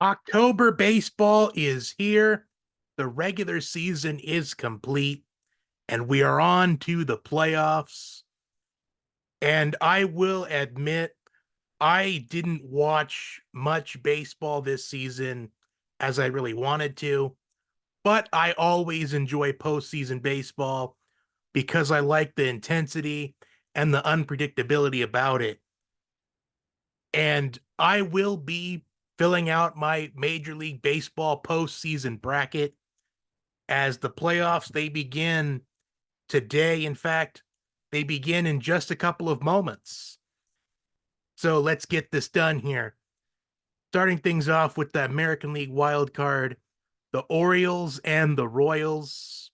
October baseball is here. The regular season is complete, and we are on to the playoffs. And I will admit, I didn't watch much baseball this season as I really wanted to, but I always enjoy postseason baseball because I like the intensity and the unpredictability about it. And I will be filling out my Major League Baseball postseason bracket as the playoffs they begin today. In fact, they begin in just a couple of moments. So let's get this done here. Starting things off with the American League wild card, the Orioles and the Royals.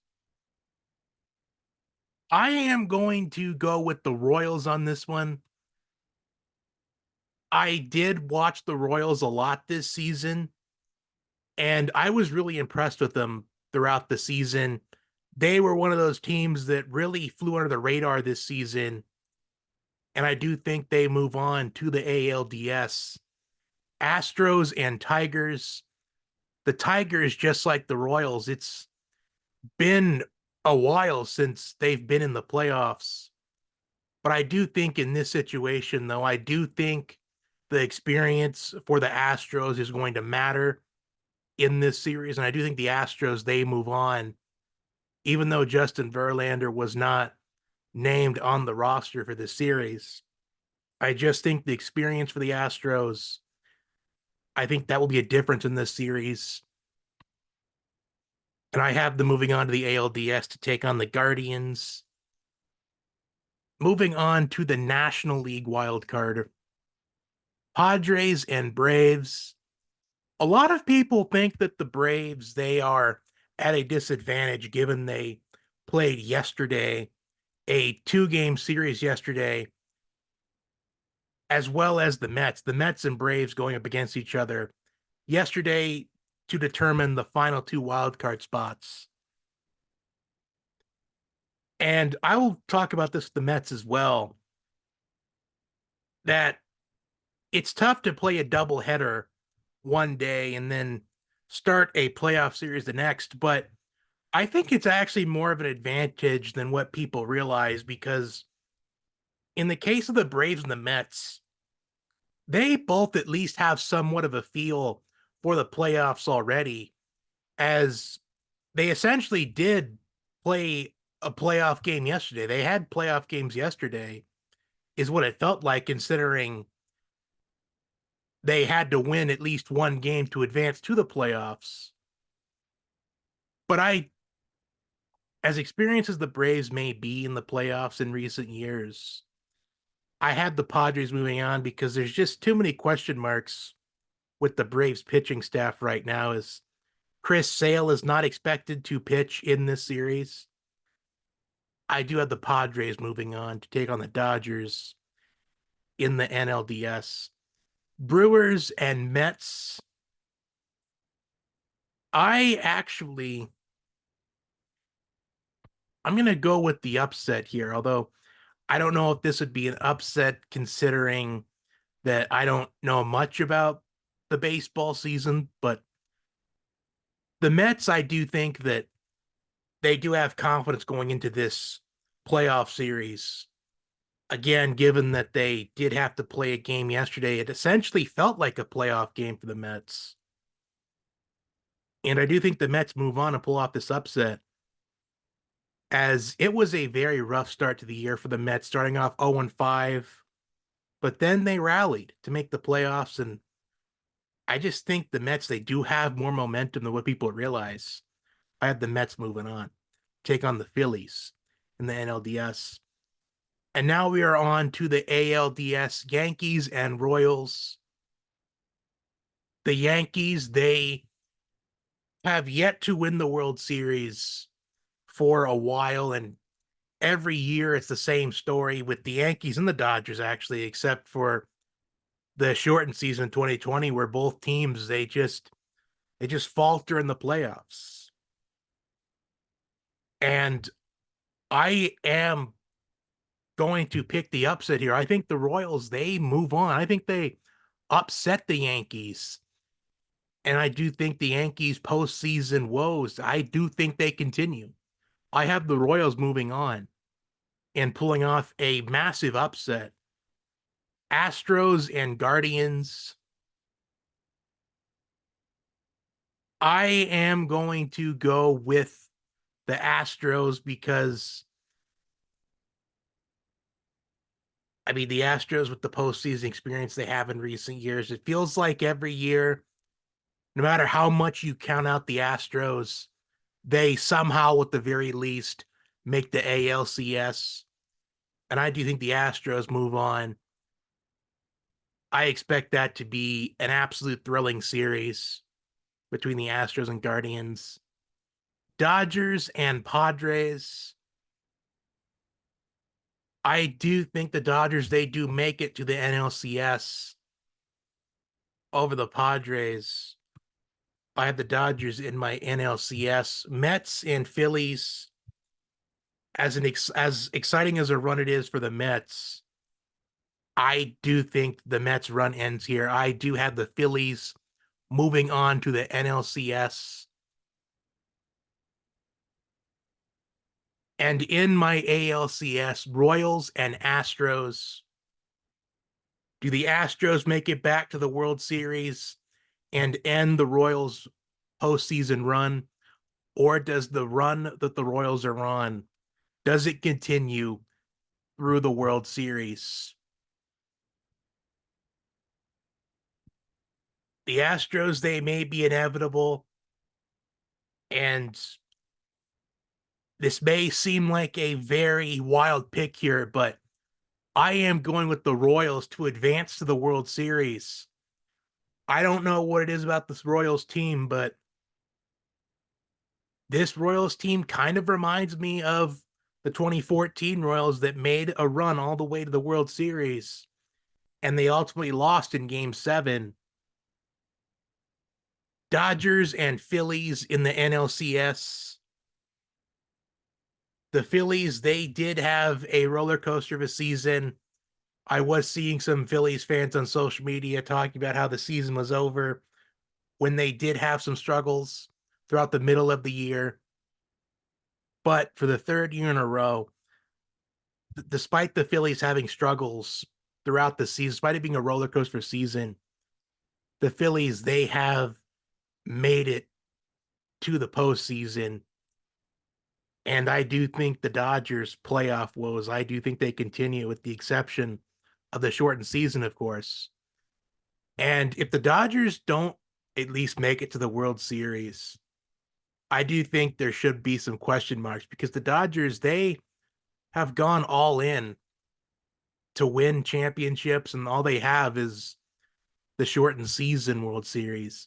I am going to go with the Royals on this one. I did watch the Royals a lot this season, and I was really impressed with them throughout the season. They were one of those teams that really flew under the radar this season, and I do think they move on to the ALDS. Astros and Tigers. The Tigers, just like the Royals, it's been a while since they've been in the playoffs. But I do think in this situation, though, I do think the experience for the Astros is going to matter in this series. And I do think the Astros, they move on, even though Justin Verlander was not named on the roster for the series. I just think the experience for the Astros, I think that will be a difference in this series. And I have them moving on to the ALDS to take on the Guardians. Moving on to the National League wild card, Padres and Braves. A lot of people think that the Braves, they are at a disadvantage given they played yesterday, a two-game series yesterday, as well as the Mets. The Mets and Braves going up against each other yesterday to determine the final two wild card spots. And I will talk about this with the Mets as well, that it's tough to play a doubleheader one day and then start a playoff series the next, but I think it's actually more of an advantage than what people realize because in the case of the Braves and the Mets, they both at least have somewhat of a feel for the playoffs already, as they essentially did play a playoff game yesterday. They had playoff games yesterday, is what it felt like, considering they had to win at least one game to advance to the playoffs. But as experienced as the Braves may be in the playoffs in recent years, I had the Padres moving on because there's just too many question marks with the Braves pitching staff right now. As Chris Sale is not expected to pitch in this series, I do have the Padres moving on to take on the Dodgers in the NLDS. Brewers and Mets. I actually, I'm going to go with the upset here, although I don't know if this would be an upset considering that I don't know much about the baseball season, but the Mets, I do think that they do have confidence going into this playoff series. Again, given that they did have to play a game yesterday, it essentially felt like a playoff game for the Mets. And I do think the Mets move on and pull off this upset, as it was a very rough start to the year for the Mets, starting off 0-5, but then they rallied to make the playoffs. And I just think the Mets, they do have more momentum than what people realize. I had the Mets moving on, take on the Phillies in the NLDS. And now we are on to the ALDS, Yankees and Royals. The Yankees, they have yet to win the World Series for a while. And every year it's the same story with the Yankees and the Dodgers, actually, except for the shortened season 2020, where both teams, they just falter in the playoffs. And I am going to pick the upset here. I think the Royals, they move on. I think they upset the Yankees. And I do think the Yankees postseason woes, I do think they continue. I have the Royals moving on and pulling off a massive upset. Astros and Guardians. I am going to go with the Astros because, I mean, the Astros with the postseason experience they have in recent years, it feels like every year, no matter how much you count out the Astros, they somehow, at the very least, make the ALCS. And I do think the Astros move on. I expect that to be an absolute thrilling series between the Astros and Guardians. Dodgers and Padres. I do think the Dodgers, they do make it to the NLCS over the Padres. I have the Dodgers in my NLCS. Mets and Phillies, as exciting as a run it is for the Mets, I do think the Mets run ends here. I do have the Phillies moving on to the NLCS. And in my ALCS, Royals and Astros. Do the Astros make it back to the World Series and end the Royals' postseason run? Or does the run that the Royals are on, does it continue through the World Series? The Astros, they may be inevitable, and this may seem like a very wild pick here, but I am going with the Royals to advance to the World Series. I don't know what it is about this Royals team, but this Royals team kind of reminds me of the 2014 Royals that made a run all the way to the World Series, and they ultimately lost in Game 7. Dodgers and Phillies in the NLCS. The Phillies, they did have a roller coaster of a season. I was seeing some Phillies fans on social media talking about how the season was over when they did have some struggles throughout the middle of the year. But for the third year in a row, despite the Phillies having struggles throughout the season, despite it being a roller coaster season, the Phillies, they have made it to the postseason. And I do think the Dodgers playoff woes, I do think they continue with the exception of the shortened season, of course. And if the Dodgers don't at least make it to the World Series, I do think there should be some question marks because the Dodgers, they have gone all in to win championships, and all they have is the shortened season World Series.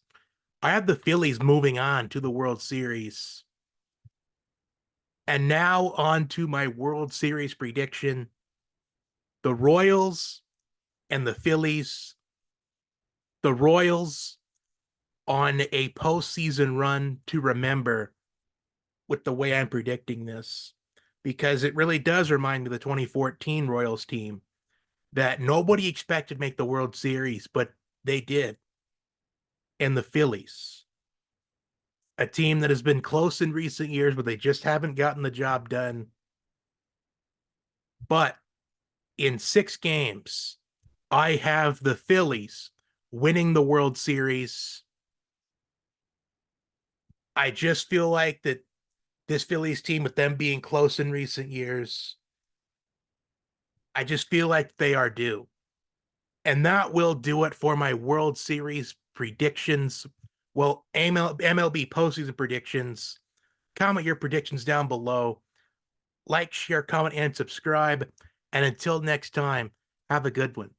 I have the Phillies moving on to the World Series. And now on to my World Series prediction. The Royals and the Phillies. The Royals on a postseason run to remember with the way I'm predicting this, because it really does remind me of the 2014 Royals team that nobody expected to make the World Series, but they did. And the Phillies, a team that has been close in recent years, but they just haven't gotten the job done. But in 6 games, I have the Phillies winning the World Series. I just feel like that this Phillies team, with them being close in recent years, I just feel like they are due. And that will do it for my World Series predictions. Well, MLB postseason predictions. Comment your predictions down below. Like, share, comment, and subscribe. And until next time, have a good one.